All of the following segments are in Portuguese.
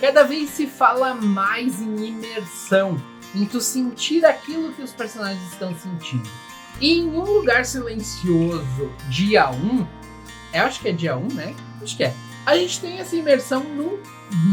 Cada vez se fala mais em imersão, em tu sentir aquilo que os personagens estão sentindo. E em Um Lugar Silencioso, dia 1, eu acho que é dia 1, né? Acho que é. A gente tem essa imersão num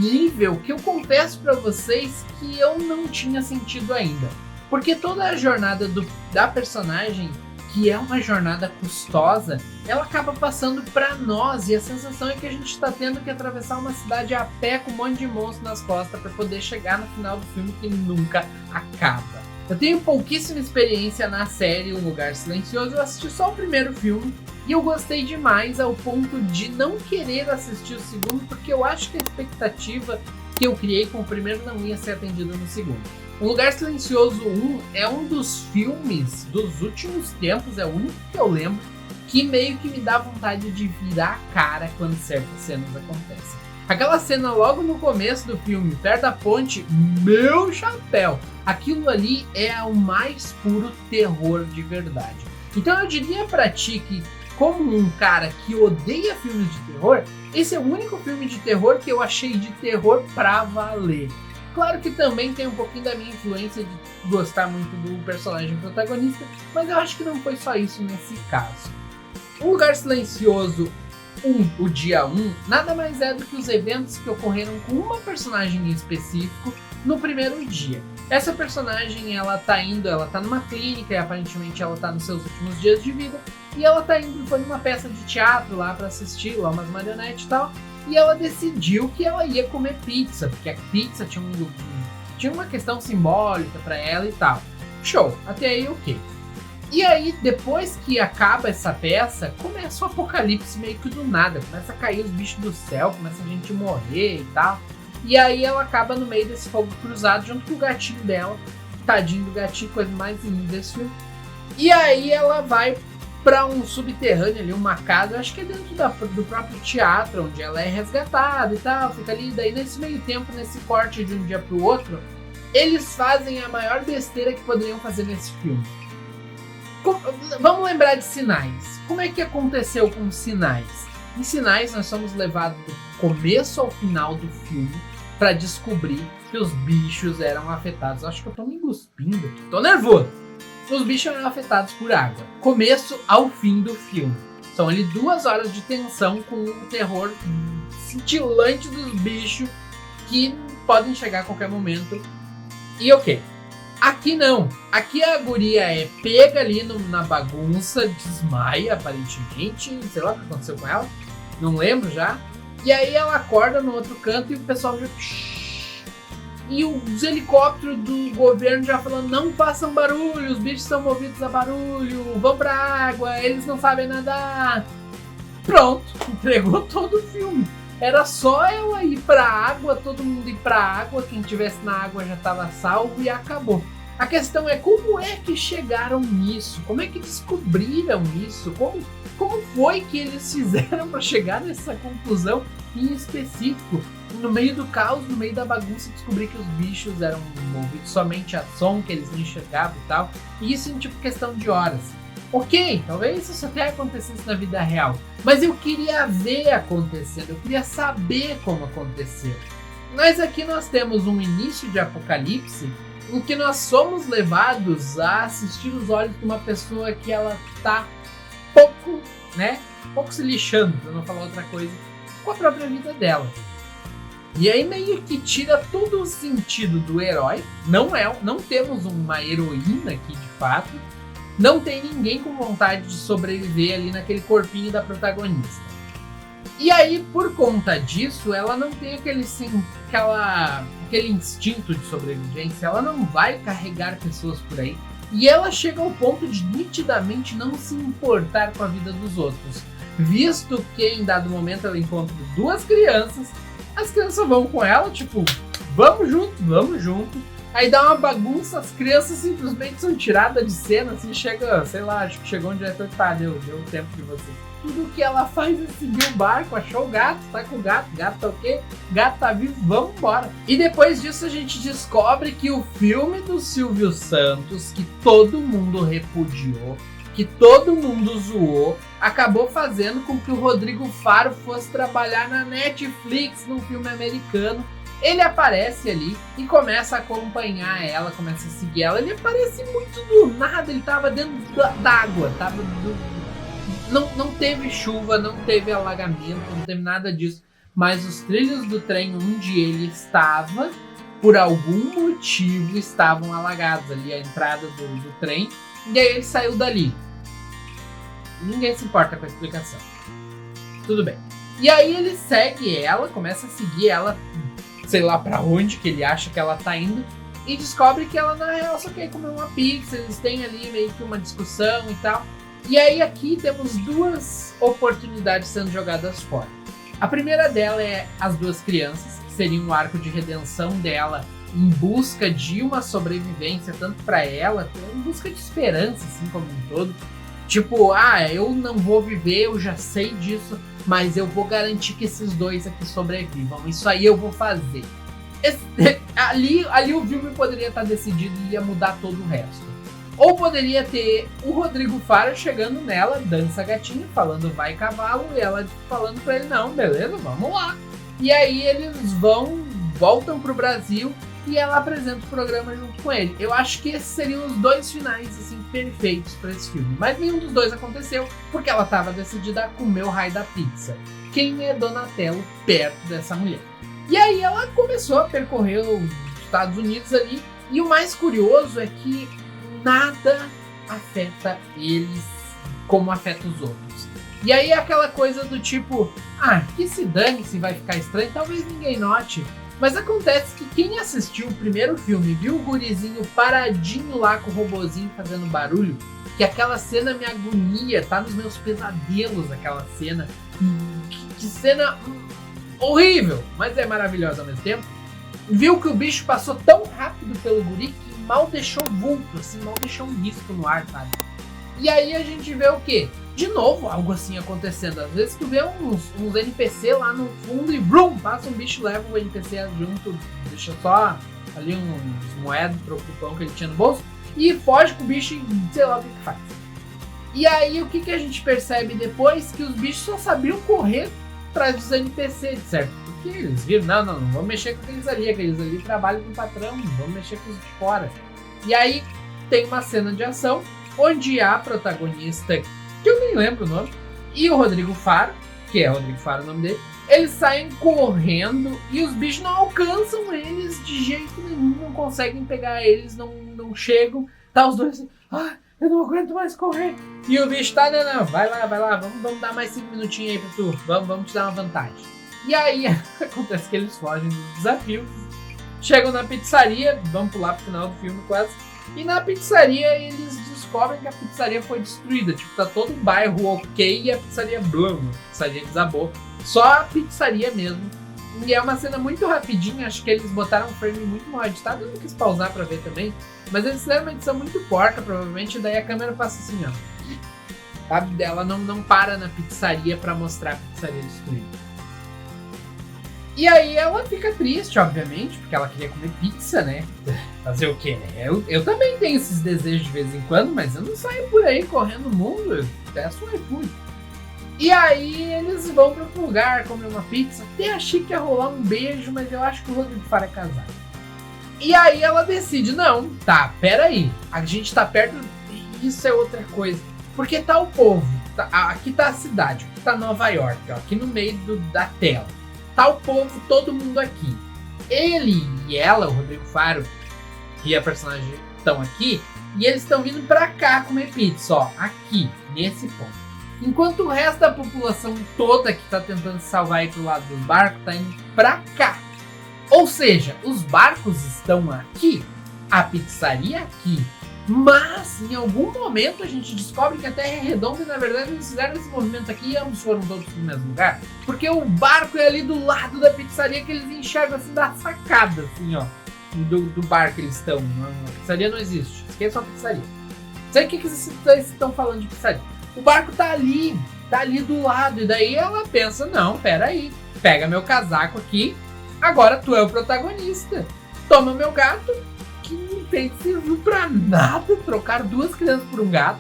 nível que eu confesso pra vocês que eu não tinha sentido ainda. Porque toda a jornada da personagem, que é uma jornada custosa, ela acaba passando pra nós. E a sensação é que a gente tá tendo que atravessar uma cidade a pé com um monte de monstros nas costas pra poder chegar no final do filme que nunca acaba. Eu tenho pouquíssima experiência na série Um Lugar Silencioso, eu assisti só o primeiro filme e eu gostei demais ao ponto de não querer assistir o segundo, porque eu acho que a expectativa que eu criei com o primeiro não ia ser atendida no segundo. Um Lugar Silencioso 1 é um dos filmes dos últimos tempos, é o único que eu lembro, que meio que me dá vontade de virar a cara quando certas cenas acontecem. Aquela cena logo no começo do filme, perto da ponte, meu chapéu! Aquilo ali é o mais puro terror de verdade. Então eu diria pra ti que, como um cara que odeia filmes de terror, esse é o único filme de terror que eu achei de terror pra valer. Claro que também tem um pouquinho da minha influência de gostar muito do personagem protagonista, mas eu acho que não foi só isso nesse caso. Um Lugar Silencioso, o dia 1, nada mais é do que os eventos que ocorreram com uma personagem em específico no primeiro dia. Essa personagem, ela tá numa clínica e aparentemente ela tá nos seus últimos dias de vida, e ela foi numa peça de teatro lá pra assistir, lá umas marionetes e tal, e ela decidiu que ela ia comer pizza, porque a pizza tinha uma questão simbólica pra ela e tal. Show, até aí ok. E aí, depois que acaba essa peça, começa o apocalipse meio que do nada. Começa a cair os bichos do céu, começa a gente morrer e tal. E aí ela acaba no meio desse fogo cruzado junto com o gatinho dela. Tadinho do gatinho, coisa mais linda desse filme. E aí ela vai pra um subterrâneo ali, uma casa, acho que é dentro do próprio teatro, onde ela é resgatada e tal. Fica ali, daí nesse meio tempo, nesse corte de um dia pro outro, eles fazem a maior besteira que poderiam fazer nesse filme. Vamos lembrar de Sinais. Como é que aconteceu com Sinais? Em Sinais, nós somos levados do começo ao final do filme para descobrir que os bichos eram afetados. Acho que eu tô me enguspindo, tô nervoso. Os bichos eram afetados por água. Começo ao fim do filme. São ali 2 horas de tensão com o terror cintilante dos bichos que podem chegar a qualquer momento. E ok. Aqui não. Aqui a guria é pega ali na bagunça, desmaia aparentemente. Sei lá o que aconteceu com ela. Não lembro já. E aí ela acorda no outro canto e o pessoal já... E os helicópteros do governo já falando, não façam barulho, os bichos são movidos a barulho, vão pra água, eles não sabem nadar. Pronto, entregou todo o filme. Era só ela ir pra água, todo mundo ir pra água, quem tivesse na água já tava salvo e acabou. A questão é como é que chegaram nisso? Como é que descobriram isso? Como foi que eles fizeram para chegar nessa conclusão em específico? No meio do caos, no meio da bagunça, descobrir que os bichos eram movidos somente a som, que eles não enxergavam e tal. E isso em tipo questão de horas. Ok, talvez isso até acontecesse na vida real. Mas eu queria ver acontecendo, eu queria saber como aconteceu. Mas aqui nós temos um início de apocalipse em que nós somos levados a assistir os olhos de uma pessoa que ela tá pouco se lixando, pra não falar outra coisa, com a própria vida dela. E aí meio que tira todo o sentido do herói. Não temos uma heroína aqui de fato. Não tem ninguém com vontade de sobreviver ali naquele corpinho da protagonista. E aí, por conta disso, ela não tem aquele instinto de sobrevivência. Ela não vai carregar pessoas por aí. E ela chega ao ponto de nitidamente não se importar com a vida dos outros. Visto que em dado momento ela encontra 2 crianças, as crianças vão com ela, tipo, vamos junto. Aí dá uma bagunça, as crianças simplesmente são tiradas de cena, assim, chega, sei lá, acho que chegou um diretor que deu o tempo de vocês. Tudo que ela faz é seguir o barco, achou o gato, tá com o gato tá ok, gato tá vivo, vamos embora. E depois disso a gente descobre que o filme do Silvio Santos, que todo mundo repudiou, que todo mundo zoou, acabou fazendo com que o Rodrigo Faro fosse trabalhar na Netflix num filme americano. Ele aparece ali e começa a acompanhar ela, começa a seguir ela. Ele aparece muito do nada, ele tava dentro d'água, não teve chuva, não teve alagamento, não teve nada disso. Mas os trilhos do trem onde ele estava, por algum motivo, estavam alagados ali, a entrada do trem. E aí ele saiu dali. Ninguém se importa com a explicação. Tudo bem. E aí ele segue ela, começa a seguir ela, sei lá pra onde que ele acha que ela tá indo, e descobre que ela na real só quer comer uma pizza. Eles têm ali meio que uma discussão e tal. E aí aqui temos duas oportunidades sendo jogadas fora. A primeira dela é as duas crianças, que seria um arco de redenção dela em busca de uma sobrevivência, tanto para ela, em busca de esperança, assim como um todo. Tipo, eu não vou viver, eu já sei disso, mas eu vou garantir que esses dois aqui sobrevivam. Isso aí eu vou fazer. Ali o filme poderia estar decidido e ia mudar todo o resto. Ou poderia ter o Rodrigo Faro chegando nela, dança gatinho, falando vai cavalo, e ela falando pra ele, não, beleza, vamos lá. E aí eles voltam pro Brasil e ela apresenta o programa junto com ele. Eu acho que esses seriam os dois finais, assim, perfeitos pra esse filme. Mas nenhum dos dois aconteceu, porque ela tava decidida a comer o raio da pizza. Quem é Donatello perto dessa mulher? E aí ela começou a percorrer os Estados Unidos ali, e o mais curioso é que nada afeta eles como afeta os outros. E aí é aquela coisa do tipo, que se dane se vai ficar estranho, talvez ninguém note. Mas acontece que quem assistiu o primeiro filme viu o gurizinho paradinho lá com o robozinho fazendo barulho, que aquela cena me agonia, tá nos meus pesadelos aquela cena. Que cena horrível, mas é maravilhosa ao mesmo tempo. Viu que o bicho passou tão rápido pelo guri que mal deixou vulto, assim, mal deixou um risco no ar, sabe? E aí a gente vê o quê? De novo, algo assim acontecendo. Às vezes tu vê uns NPC lá no fundo e brum, passa um bicho, leva o NPC junto, deixa só ali uns moedas, troco pão que ele tinha no bolso, e foge com o bicho e sei lá o que faz. E aí o que a gente percebe depois? Que os bichos só sabiam correr atrás dos NPC, certo? Porque eles viram, não vamos mexer com aqueles ali trabalham com o patrão, vamos mexer com os de fora. E aí tem uma cena de ação onde a protagonista, que eu nem lembro o nome, e o Rodrigo Faro, que é Rodrigo Faro o nome dele, eles saem correndo e os bichos não alcançam eles de jeito nenhum, não conseguem pegar eles, não chegam, tá os dois assim, eu não aguento mais correr. E o bicho tá, não, vai lá, vamos dar mais 5 minutinhos aí pra tu, vamos te dar uma vantagem. E aí acontece que eles fogem dos desafios, chegam na pizzaria, vamos pular pro final do filme quase, e na pizzaria eles descobrem que a pizzaria foi destruída, tipo, tá todo o bairro ok e a pizzaria blum, a pizzaria desabou, só a pizzaria mesmo. E é uma cena muito rapidinha, acho que eles botaram um frame muito mal editado, eu não quis pausar pra ver também, mas eles fizeram uma edição muito porca, provavelmente, daí a câmera passa assim, ó, sabe, ela não para na pizzaria pra mostrar a pizzaria destruída. E aí ela fica triste, obviamente, porque ela queria comer pizza, né? Fazer o quê, né? Eu também tenho esses desejos de vez em quando, mas eu não saio por aí correndo o mundo, eu peço um iFood. E aí eles vão para outro lugar comer uma pizza. Até achei que ia rolar um beijo, mas eu acho que o Rodrigo Faro é casado. E aí ela decide, não, peraí, a gente tá perto, isso é outra coisa. Porque tá o povo, aqui tá a cidade, aqui tá Nova York, ó, aqui no meio da tela. Tá o povo, todo mundo aqui. Ele e ela, o Rodrigo Faro e a personagem estão aqui, e eles estão vindo pra cá comer pizza, ó, aqui, nesse ponto. Enquanto o resto da população toda que tá tentando se salvar aí pro lado dos barcos tá indo pra cá. Ou seja, os barcos estão aqui, a pizzaria aqui, mas em algum momento a gente descobre que a Terra é redonda e na verdade eles fizeram esse movimento aqui e ambos foram todos pro mesmo lugar. Porque o barco é ali do lado da pizzaria que eles enxergam assim da sacada, assim, ó, do bar que eles estão. A pizzaria não existe, esqueça a pizzaria. Não sei o que vocês estão falando de pizzaria. O barco tá ali do lado, e daí ela pensa, não, peraí, pega meu casaco aqui, agora tu é o protagonista, toma meu gato, que não tem serviu pra nada, trocar duas crianças por um gato,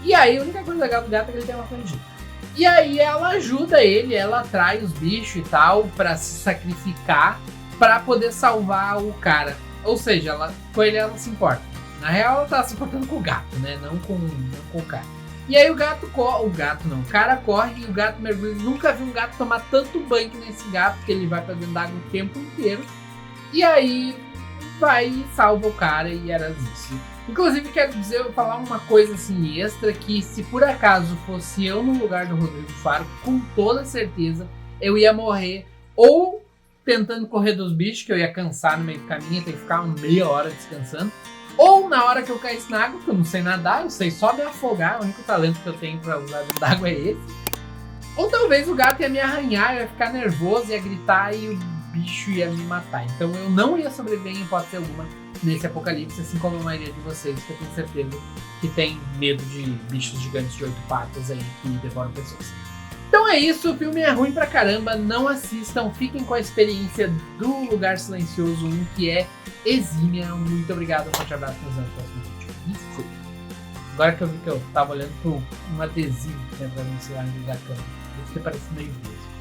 E aí a única coisa legal do gato é que ele tem uma canjica. E aí ela ajuda ele, ela atrai os bichos e tal pra se sacrificar pra poder salvar o cara. Ou seja, com ele ela se importa. Na real ela tá se importando com o gato, né? Não com o cara. E aí o cara corre e o gato mergulha. Nunca vi um gato tomar tanto banho que nesse gato, porque ele vai pra dentro d'água o tempo inteiro. E aí vai e salva o cara e era isso. Inclusive quero falar uma coisa assim extra, que se por acaso fosse eu no lugar do Rodrigo Faro, com toda certeza eu ia morrer ou tentando correr dos bichos, que eu ia cansar no meio do caminho, ia ter que ficar uma meia hora descansando. Ou na hora que eu caísse na água, porque eu não sei nadar, eu sei só me afogar, o único talento que eu tenho pra usar dentro d'água é esse. Ou talvez o gato ia me arranhar, eu ia ficar nervoso, ia gritar e o bicho ia me matar. Então eu não ia sobreviver em hipótese alguma nesse apocalipse, assim como a maioria de vocês, que eu tenho certeza que tem medo de bichos gigantes de 8 patas aí que devoram pessoas. Então é isso, o filme é ruim pra caramba, não assistam, fiquem com a experiência do Lugar Silencioso 1, que é exímia. Muito obrigado, um forte abraço, nos vemos no próximo vídeo. E fui. Agora que eu vi que eu tava olhando pro um adesivo que tem pra mim, sei lá, da câmera, isso que parece meio mesmo.